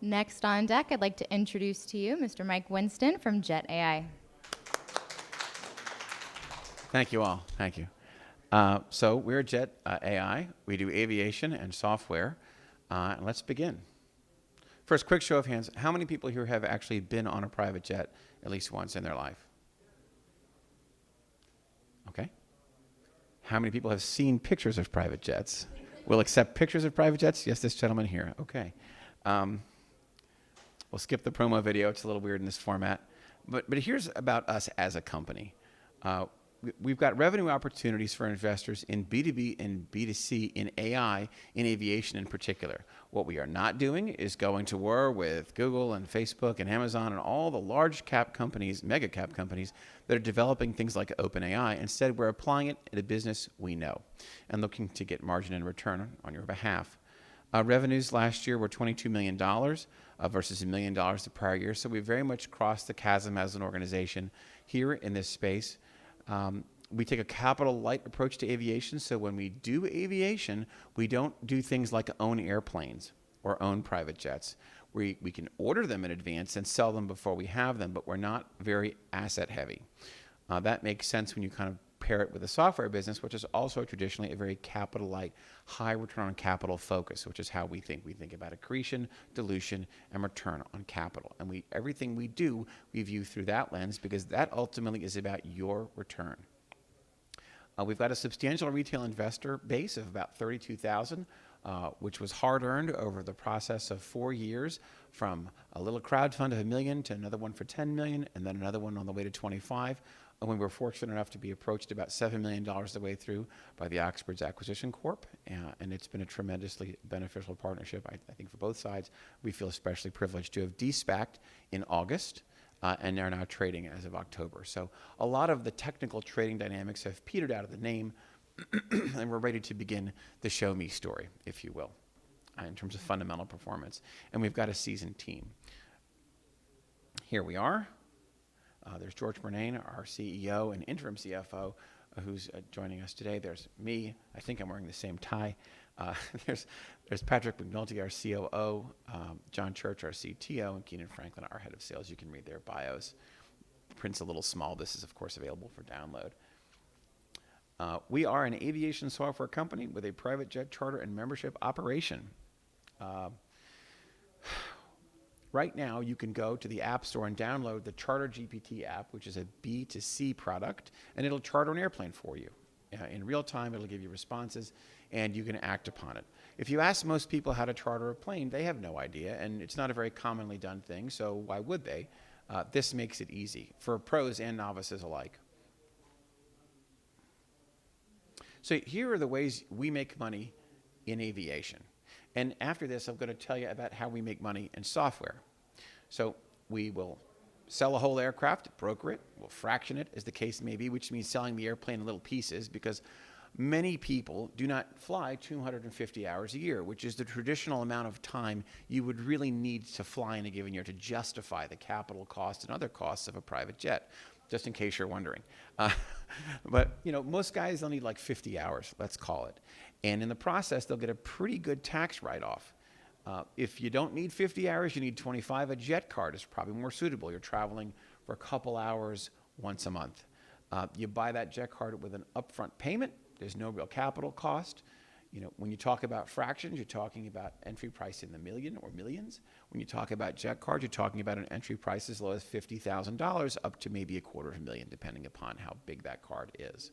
Next on deck, I'd like to introduce to you Mr. Mike Winston from Jet.AI. Thank you all. Thank you. So we're Jet.AI. We do aviation and software. And let's begin. First, quick show of hands. How many people here have actually been on a private jet at least once in their life? Okay. How many people have seen pictures of private jets? We'll accept pictures of private jets? Yes, this gentleman here. Okay. We'll skip the promo video. It's a little weird in this format. But here's about us as a company. We've got revenue opportunities for investors in B2B and B2C in AI, in aviation in particular. What we are not doing is going to war with Google and Facebook and Amazon and all the large cap companies, mega cap companies that are developing things like OpenAI. Instead, we're applying it in a business we know and looking to get margin and return on your behalf. Revenues last year were $22 million versus $1 million the prior year. So we very much crossed the chasm as an organization here in this space. We take a capital light approach to aviation. So when we do aviation, we don't do things like own airplanes or own private jets. We can order them in advance and sell them before we have them, but we're not very asset heavy. That makes sense when you kind of pair it with a software business, which is also traditionally a very capital light, high return on capital focus, which is how we think. We think about accretion, dilution, and return on capital. And everything we do, we view through that lens because that ultimately is about your return. We've got a substantial retail investor base of about 32,000, which was hard earned over the process of 4 years, from a little crowd fund of $1 million to another one for $10 million, and then another one on the way to 25. And we were fortunate enough to be approached about $7 million the way through by the Oxbridge Acquisition Corp. And it's been a tremendously beneficial partnership, I think, for both sides. We feel especially privileged to have de-SPAC'd in August, and are now trading as of October. So a lot of the technical trading dynamics have petered out of the name, and we're ready to begin the show me story, if you will, in terms of fundamental performance. And we've got a seasoned team. Here we are. There's George Bernane, our CEO and interim CFO, who's joining us today. There's me. I think I'm wearing the same tie. There's Patrick McNulty, our COO, John Church, our CTO, and Keenan Franklin, our head of sales. You can read their bios. Print's a little small. This is, of course, available for download. We are an aviation software company with a private jet charter and membership operation. Right now, you can go to the App Store and download the Charter GPT app, which is a B2C product, and it'll charter an airplane for you. In real time, it'll give you responses, and you can act upon it. If you ask most people how to charter a plane, they have no idea, and it's not a very commonly done thing, so why would they? This makes it easy for pros and novices alike. So here are the ways we make money in aviation. And after this, I'm going to tell you about how we make money in software. So we will sell a whole aircraft, broker it, we'll fraction it, as the case may be, which means selling the airplane in little pieces, because many people do not fly 250 hours a year, which is the traditional amount of time you would really need to fly in a given year to justify the capital cost and other costs of a private jet, just in case you're wondering. But most guys, they'll need like 50 hours, let's call it. And in the process, they'll get a pretty good tax write-off. If you don't need 50 hours, you need 25. A jet card is probably more suitable. You're traveling for a couple hours once a month. You buy that jet card with an upfront payment. There's no real capital cost. When you talk about fractions, you're talking about entry price in the million or millions. When you talk about jet cards, you're talking about an entry price as low as $50,000 up to maybe $250,000, depending upon how big that card is.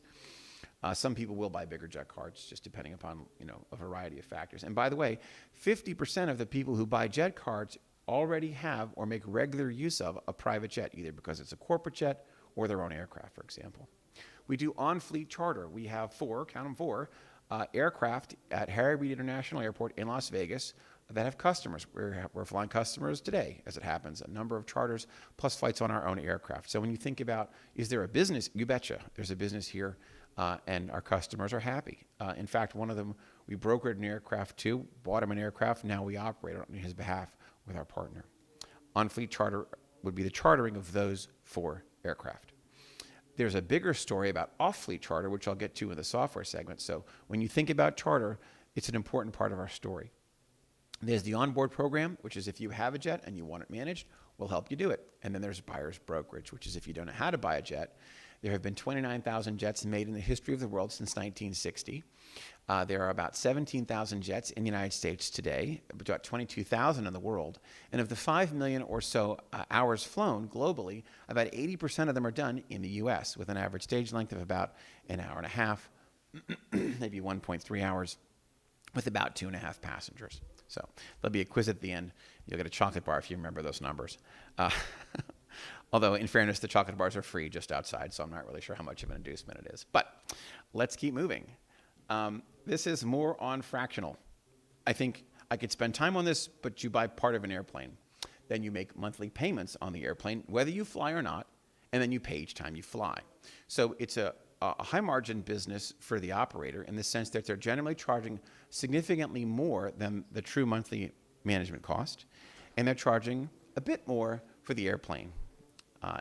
Some people will buy bigger jet cards, just depending upon a variety of factors. And by the way, 50% of the people who buy jet cards already have or make regular use of a private jet, either because it's a corporate jet or their own aircraft, for example. We do on-fleet charter. We have four aircraft at Harry Reid International Airport in Las Vegas that have customers. We're flying customers today, as it happens, a number of charters plus flights on our own aircraft. So when you think about, is there a business? You betcha. There's a business here, and our customers are happy. In fact, one of them, we brokered an aircraft to, bought him an aircraft, now we operate on his behalf with our partner. On-fleet charter would be the chartering of those 4 aircraft. There's a bigger story about off-fleet charter, which I'll get to in the software segment. So when you think about charter, it's an important part of our story. There's the onboard program, which is if you have a jet and you want it managed, we'll help you do it. And then there's buyer's brokerage, which is if you don't know how to buy a jet. There have been 29,000 jets made in the history of the world since 1960. There are about 17,000 jets in the United States today, about 22,000 in the world. And of the 5 million or so hours flown globally, about 80% of them are done in the US, with an average stage length of about an hour and a half, maybe 1.3 hours, with about 2.5 passengers. So there'll be a quiz at the end. You'll get a chocolate bar if you remember those numbers. Although, in fairness, the chocolate bars are free just outside, so I'm not really sure how much of an inducement it is. But let's keep moving. This is more on fractional. I think I could spend time on this, but you buy part of an airplane. Then you make monthly payments on the airplane, whether you fly or not, and then you pay each time you fly. So it's a high-margin business for the operator in the sense that they're generally charging significantly more than the true monthly management cost, and they're charging a bit more for the airplane.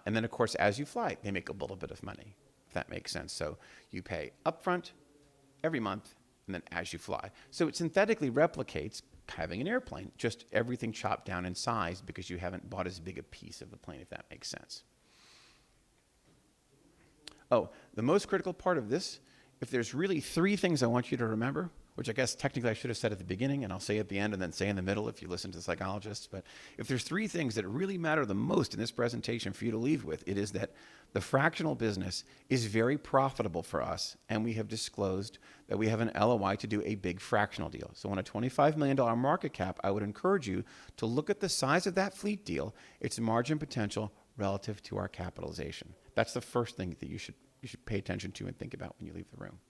And then, of course, as you fly, they make a little bit of money, if that makes sense. So you pay upfront every month, and then as you fly. So it synthetically replicates having an airplane, just everything chopped down in size because you haven't bought as big a piece of the plane, if that makes sense. Oh, the most critical part of this, if there's really 3 things I want you to remember, which I guess technically I should have said at the beginning, and I'll say at the end and then say in the middle if you listen to the psychologists, but if there's 3 things that really matter the most in this presentation for you to leave with, it is that the fractional business is very profitable for us, and we have disclosed that we have an LOI to do a big fractional deal. So on a $25 million market cap, I would encourage you to look at the size of that fleet deal, its margin potential relative to our capitalization. That's the first thing that you should pay attention to and think about when you leave the room.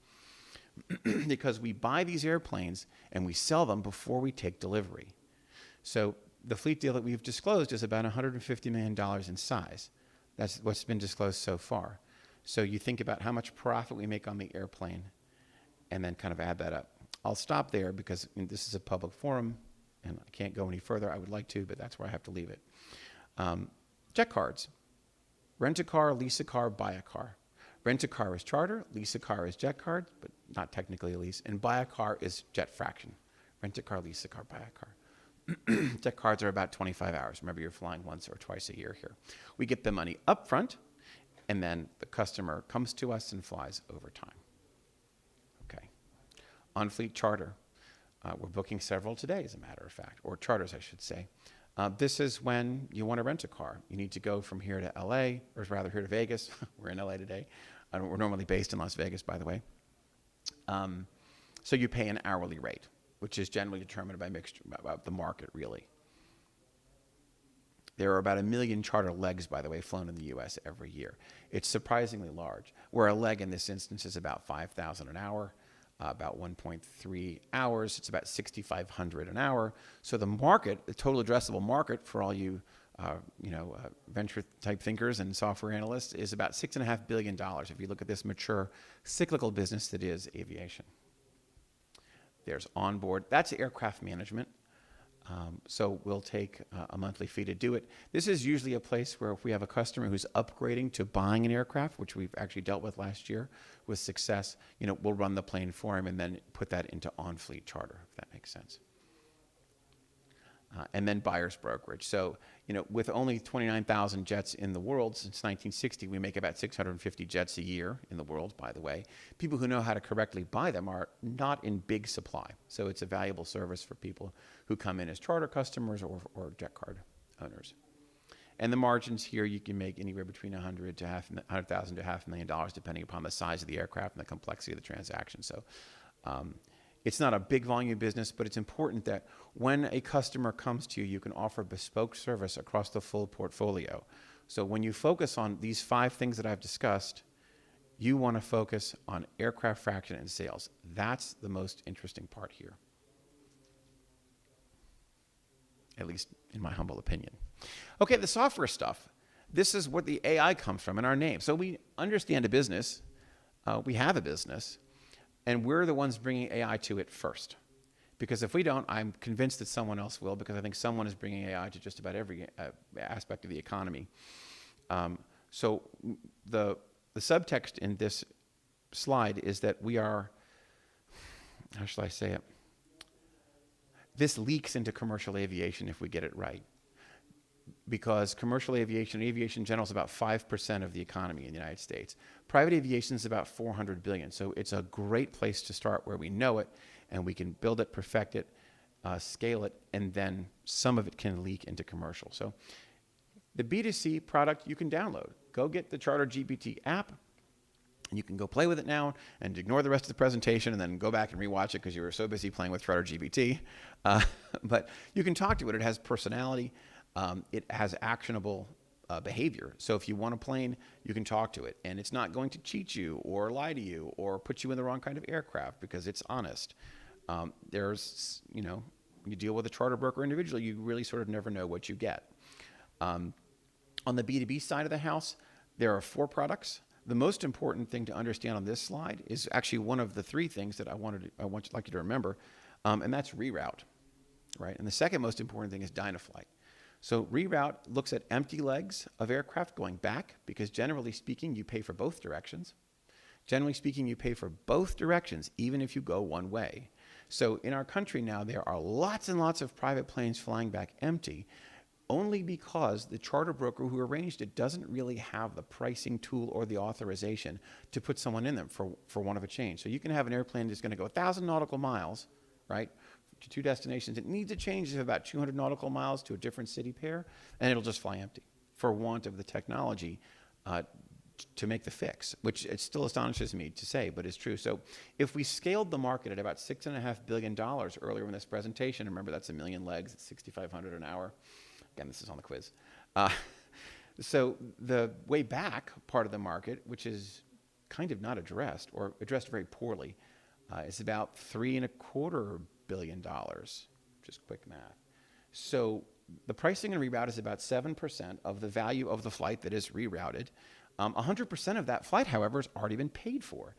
Because we buy these airplanes and we sell them before we take delivery. So the fleet deal that we've disclosed is about $150 million in size. That's what's been disclosed so far. So you think about how much profit we make on the airplane and then kind of add that up. I'll stop there because this is a public forum and I can't go any further. I would like to, but that's where I have to leave it. Jet cards. Rent a car, lease a car, buy a car. Rent a car is charter, lease a car is jet card, but not technically a lease, and buy a car is jet fraction. Rent a car, lease a car, buy a car. Jet cards are about 25 hours. Remember, you're flying once or twice a year here. We get the money up front, and then the customer comes to us and flies over time. Okay. On fleet charter, we're booking several today, as a matter of fact, or charters, I should say. This is when you want to rent a car. You need to go from here to LA, or rather here to Vegas. We're in LA today. We're normally based in Las Vegas, by the way. So you pay an hourly rate, which is generally determined by the market, really. There are about 1 million charter legs, by the way, flown in the U.S. every year. It's surprisingly large, where a leg in this instance is about 5,000 an hour. About 1.3 hours, it's about 6,500 an hour. So the market, the total addressable market for all you, venture type thinkers and software analysts is about $6.5 billion if you look at this mature cyclical business that is aviation. There's onboard, that's aircraft management. So we'll take a monthly fee to do it. This is usually a place where if we have a customer who's upgrading to buying an aircraft, which we've actually dealt with last year with success, we'll run the plane for him and then put that into on-fleet charter, if that makes sense. And then buyer's brokerage. So, with only 29,000 jets in the world since 1960, we make about 650 jets a year in the world, by the way. People who know how to correctly buy them are not in big supply. So it's a valuable service for people who come in as charter customers or jet card owners. And the margins here, you can make anywhere between $100,000 to $500,000, depending upon the size of the aircraft and the complexity of the transaction. So, it's not a big volume business, but it's important that when a customer comes to you, you can offer bespoke service across the full portfolio. So when you focus on these 5 things that I've discussed, you want to focus on aircraft fraction and sales. That's the most interesting part here, at least in my humble opinion. Okay, the software stuff. This is what the AI comes from in our name. So we understand a business. We have a business. And we're the ones bringing AI to it first. Because if we don't, I'm convinced that someone else will, because I think someone is bringing AI to just about every aspect of the economy. So the subtext in this slide is that we are, how shall I say it? this leaks into commercial aviation if we get it right. Because commercial aviation, aviation in general, is about 5% of the economy in the United States. Private aviation is about 400 billion. So it's a great place to start where we know it and we can build it, perfect it, scale it, and then some of it can leak into commercial. So the B2C product you can download. Go get the Charter GPT app. And you can go play with it now and ignore the rest of the presentation and then go back and rewatch it because you were so busy playing with Charter GPT. But you can talk to it. It has personality. It has actionable behavior. So if you want a plane, you can talk to it. And it's not going to cheat you or lie to you or put you in the wrong kind of aircraft because it's honest. There's, you deal with a charter broker individually, you really sort of never know what you get. On the B2B side of the house, there are 4 products. The most important thing to understand on this slide is actually one of the 3 things that I like you to remember, and that's reroute, right? And the second most important thing is Dynaflight. So reroute looks at empty legs of aircraft going back because generally speaking, you pay for both directions. Generally speaking, you pay for both directions, even if you go one way. So in our country now, there are lots and lots of private planes flying back empty, only because the charter broker who arranged it doesn't really have the pricing tool or the authorization to put someone in them for one of a change. So you can have an airplane that's going to go 1,000 nautical miles, right, to 2 destinations. It needs a change of about 200 nautical miles to a different city pair, and it'll just fly empty for want of the technology to make the fix, which it still astonishes me to say, but it's true. So if we scaled the market at about $6.5 billion earlier in this presentation, remember that's 1 million legs, it's 6,500 an hour. Again, this is on the quiz. So the way back part of the market, which is kind of not addressed or addressed very poorly, is about $3.25 billion, just quick math. So the pricing and reroute is about 7% of the value of the flight that is rerouted. 100% of that flight, however, has already been paid for.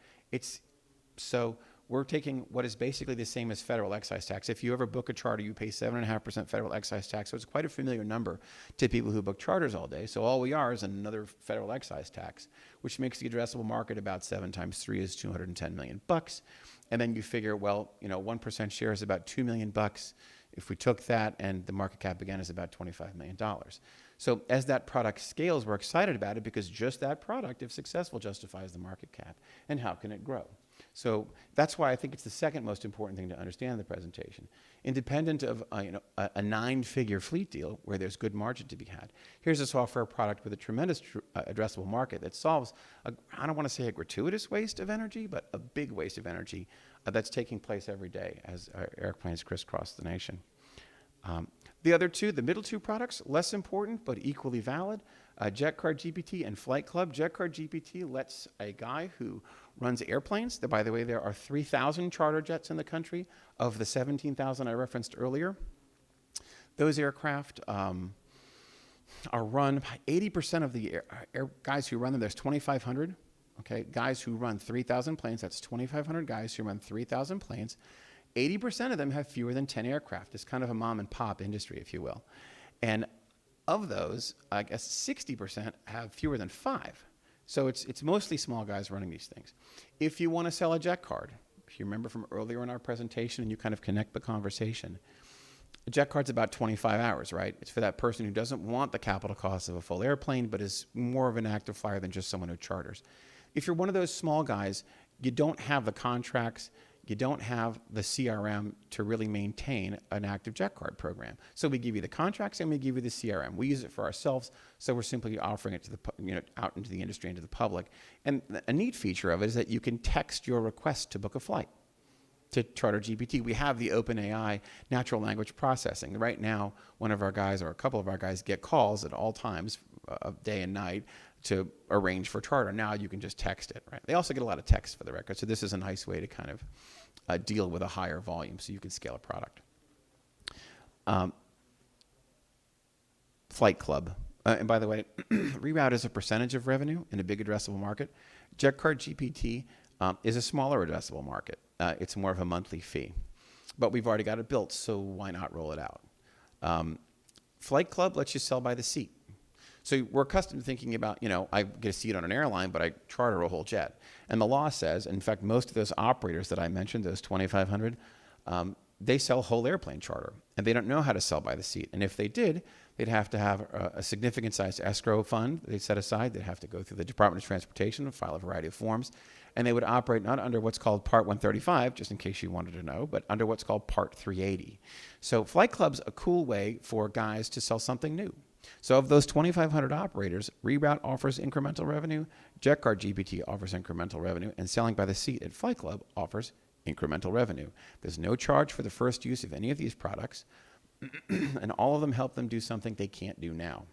So we're taking what is basically the same as federal excise tax. If you ever book a charter, you pay 7.5% federal excise tax. So it's quite a familiar number to people who book charters all day. So all we are is another federal excise tax, which makes the addressable market about 7 times 3 is $210 million. And then you figure, well, 1% share is about $2 million. If we took that and the market cap again is about $25 million. So as that product scales, we're excited about it because just that product, if successful, justifies the market cap. And how can it grow? So that's why I think it's the second most important thing to understand in the presentation. Independent of a 9-figure fleet deal where there's good margin to be had, here's a software product with a tremendous addressable market that solves, I don't want to say a gratuitous waste of energy, but a big waste of energy that's taking place every day as airplanes crisscross the nation. The other 2, the middle 2 products, less important but equally valid, JetCard GPT and Flight Club. JetCard GPT lets a guy who runs airplanes, by the way, there are 3,000 charter jets in the country of the 17,000 I referenced earlier. Those aircraft are run by 80% of the guys who run them. There's 2,500, okay, guys who run 3,000 planes. That's 2,500 guys who run 3,000 planes. 80% of them have fewer than 10 aircraft. It's kind of a mom and pop industry, if you will. And of those, I guess 60% have fewer than 5. So it's mostly small guys running these things. If you want to sell a jet card, if you remember from earlier in our presentation and you kind of connect the conversation, a jet card's about 25 hours, right? It's for that person who doesn't want the capital cost of a full airplane, but is more of an active flyer than just someone who charters. If you're one of those small guys, you don't have the contracts, you don't have the CRM to really maintain an active jet card program. So we give you the contracts and we give you the CRM. We use it for ourselves, so we're simply offering it to the out into the industry and to the public. And a neat feature of it is that you can text your request to book a flight to Charter GPT. We have the OpenAI natural language processing. Right now, one of our guys or a couple of our guys get calls at all times, day and night, to arrange for charter. Now you can just text it, right? They also get a lot of text for the record, so this is a nice way to kind of deal with a higher volume so you can scale a product. Flight Club. And by the way, reroute is a percentage of revenue in a big addressable market. JetCard GPT is a smaller addressable market. It's more of a monthly fee. But we've already got it built, so why not roll it out? Flight Club lets you sell by the seat. So we're accustomed to thinking about, I get a seat on an airline, but I charter a whole jet. And the law says, in fact, most of those operators that I mentioned, those 2,500, they sell whole airplane charter, and they don't know how to sell by the seat. And if they did, they'd have to have a significant sized escrow fund they set aside. They'd have to go through the Department of Transportation and file a variety of forms. And they would operate not under what's called Part 135, just in case you wanted to know, but under what's called Part 380. So Flight Club's a cool way for guys to sell something new. So of those 2,500 operators, Reroute offers incremental revenue, JetCard GPT offers incremental revenue, and selling by the seat at Flight Club offers incremental revenue. There's no charge for the first use of any of these products, and all of them help them do something they can't do now.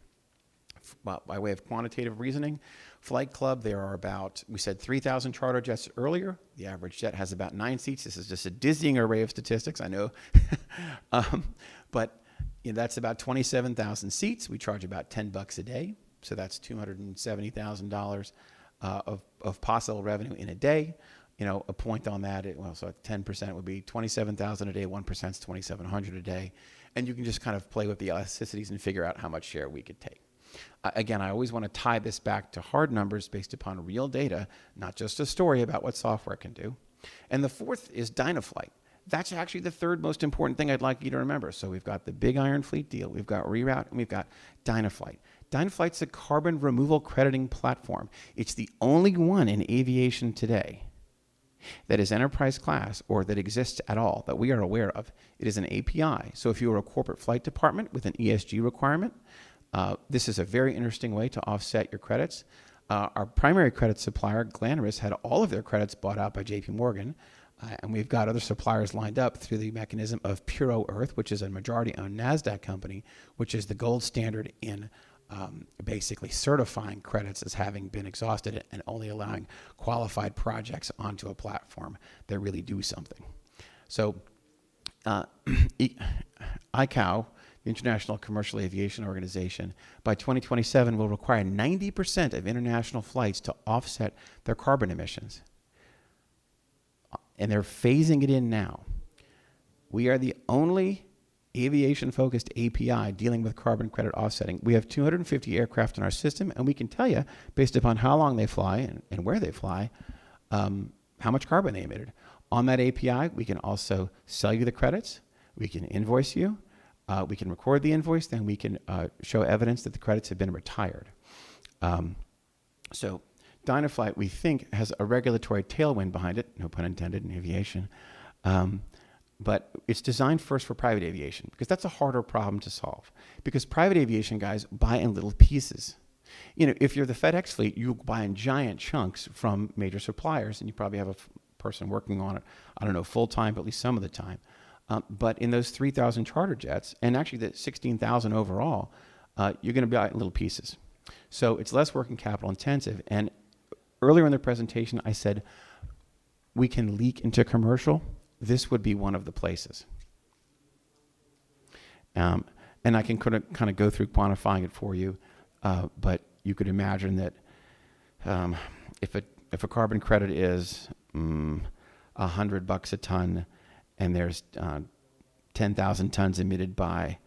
By way of quantitative reasoning, Flight Club, there are about, we said 3,000 charter jets earlier. The average jet has about 9 seats. This is just a dizzying array of statistics, I know. But that's about 27,000 seats. We charge about $10 a day. So that's $270,000 of possible revenue in a day. A point on that, so 10% would be 27,000 a day, 1% is 2,700 a day. And you can just kind of play with the elasticities and figure out how much share we could take. Again, I always want to tie this back to hard numbers based upon real data, not just a story about what software can do. And the fourth is Dynaflight. That's actually the third most important thing I'd like you to remember. So we've got the Big Iron Fleet deal, we've got Reroute, and we've got Dynaflight. Dynaflight's a carbon removal crediting platform. It's the only one in aviation today that is enterprise class or that exists at all that we are aware of. It is an API. So if you are a corporate flight department with an ESG requirement, this is a very interesting way to offset your credits. Our primary credit supplier, Glanris, had all of their credits bought out by JP Morgan, and we've got other suppliers lined up through the mechanism of Puro Earth, which is a majority-owned NASDAQ company, which is the gold standard in basically certifying credits as having been exhausted and only allowing qualified projects onto a platform that really do something. So ICAO, the International Commercial Aviation Organization, by 2027 will require 90% of international flights to offset their carbon emissions. And they're phasing it in now. We are the only aviation-focused API dealing with carbon credit offsetting. We have 250 aircraft in our system, and we can tell you, based upon how long they fly and where they fly, how much carbon they emitted. On that API, we can also sell you the credits. We can invoice you. We can record the invoice. Then we can show evidence that the credits have been retired. So Dynaflight, we think, has a regulatory tailwind behind it, no pun intended in aviation. But it's designed first for private aviation because that's a harder problem to solve. Because private aviation guys buy in little pieces. If you're the FedEx fleet, you buy in giant chunks from major suppliers, and you probably have a person working on it, I don't know, full time, but at least some of the time. But in those 3,000 charter jets, and actually the 16,000 overall, you're going to buy in little pieces. So it's less working capital intensive. And earlier in the presentation, I said we can leak into commercial. This would be one of the places. And I can kind of go through quantifying it for you, but you could imagine that if a carbon credit is $100 a ton, and there's 10,000 tons emitted by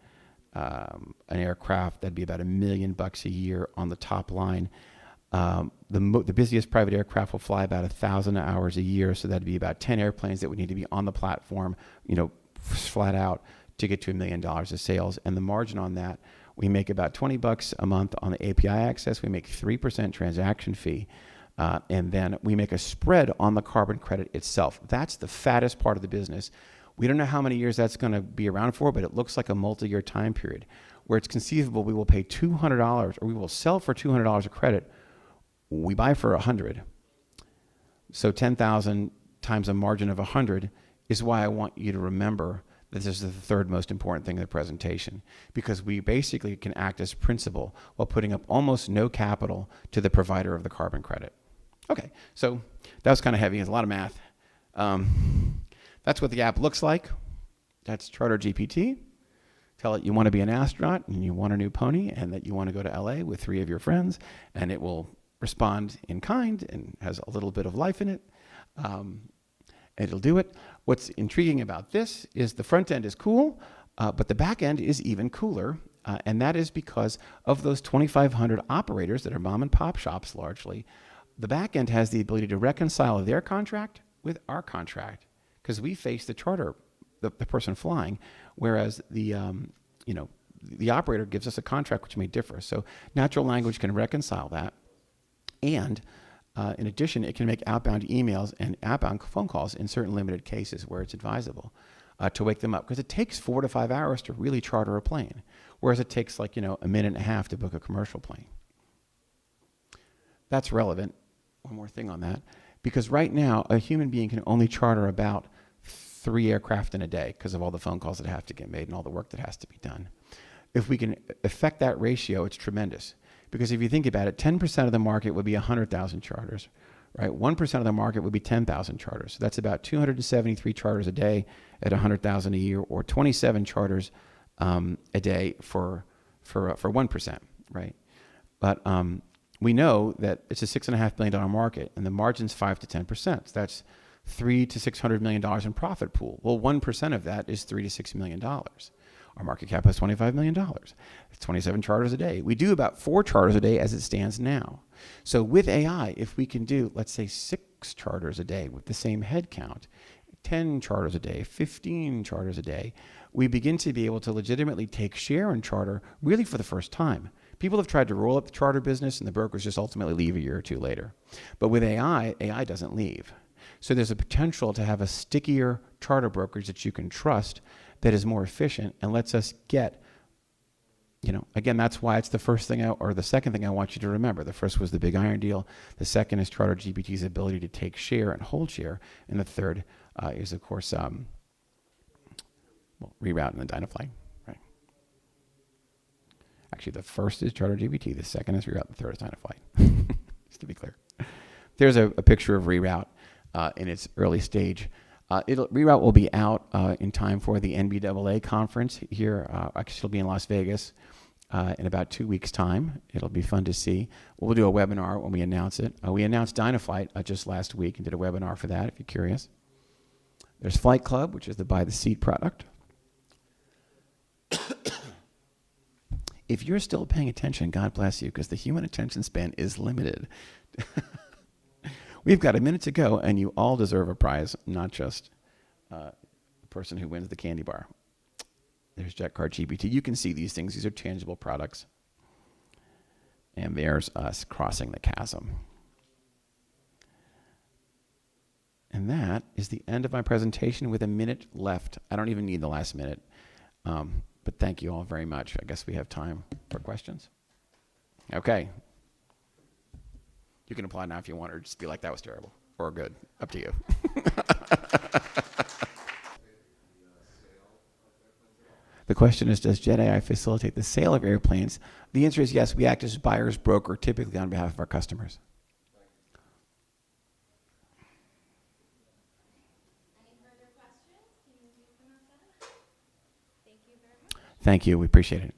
an aircraft, that'd be about $1 million a year on the top line. The busiest private aircraft will fly about 1,000 hours a year, so that'd be about 10 airplanes that would need to be on the platform, flat out to get to $1 million of sales. And the margin on that, we make about $20 a month on the API access. We make 3% transaction fee, and then we make a spread on the carbon credit itself. That's the fattest part of the business. We don't know how many years that's going to be around for, but it looks like a multi-year time period where it's conceivable we will pay $200 or we will sell for $200 a credit. We buy for 100. So 10,000 times a margin of 100 is why I want you to remember that this is the third most important thing in the presentation, because we basically can act as principal while putting up almost no capital to the provider of the carbon credit. Okay, so that was kind of heavy. It's a lot of math. That's what the app looks like. That's Charter GPT. Tell it you want to be an astronaut and you want a new pony and that you want to go to LA with 3 of your friends, and it will respond in kind and has a little bit of life in it. It'll do it. What's intriguing about this is the front end is cool, but the back end is even cooler. And that is because of those 2,500 operators that are mom and pop shops largely. The back end has the ability to reconcile their contract with our contract, because we face the charter the person flying, whereas the the operator gives us a contract which may differ. So natural language can reconcile that, and in addition, it can make outbound emails and outbound phone calls in certain limited cases where it's advisable to wake them up, because it takes 4 to 5 hours to really charter a plane, whereas it takes like a minute and a half to book a commercial plane. That's relevant. One more thing on that, because right now a human being can only charter about 3 aircraft in a day because of all the phone calls that have to get made and all the work that has to be done. If we can affect that ratio, it's tremendous. Because if you think about it, 10% of the market would be 100,000 charters, right? 1% of the market would be 10,000 charters. So that's about 273 charters a day at 100,000 a year, or 27 charters a day for 1%, right? But we know that it's a $6.5 billion market, and the margin's 5 to 10%. So that's $300 to $600 million in profit pool. Well, 1% of that is $3 to $6 million. Our market cap is $25 million. It's 27 charters a day. We do about 4 charters a day as it stands now. So with AI, if we can do, let's say, 6 charters a day with the same head count, 10 charters a day, 15 charters a day, we begin to be able to legitimately take share in charter really for the first time. People have tried to roll up the charter business, and the brokers just ultimately leave a year or two later. But with AI, AI doesn't leave. So there's a potential to have a stickier charter brokerage that you can trust, that is more efficient and lets us get, again, that's why it's the first thing or the second thing I want you to remember. The first was the big iron deal. The second is Charter GPT's ability to take share and hold share. And the third is, of course, reroute and the Dynaflight, right? Actually, the first is Charter GPT. The second is reroute. The third is Dynaflight, just to be clear. There's a picture of reroute in its early stage. Reroute will be out in time for the NBAA conference here. Actually, it'll be in Las Vegas in about 2 weeks' time. It'll be fun to see. We'll do a webinar when we announce it. We announced Dynaflight just last week and did a webinar for that, if you're curious. There's Flight Club, which is the buy-the-seat product. If you're still paying attention, God bless you, because the human attention span is limited. We've got a minute to go, and you all deserve a prize, not just the person who wins the candy bar. There's JetCard GPT. You can see these things. These are tangible products. And there's us crossing the chasm. And that is the end of my presentation with a minute left. I don't even need the last minute. But thank you all very much. I guess we have time for questions. Okay. You can apply now if you want, or just be like, that was terrible, or good. Up to you. The question is, does Jet.AI facilitate the sale of airplanes? The answer is yes. We act as buyer's broker, typically on behalf of our customers. Any further questions? Can you leave them outside? Thank you very much. Thank you. We appreciate it.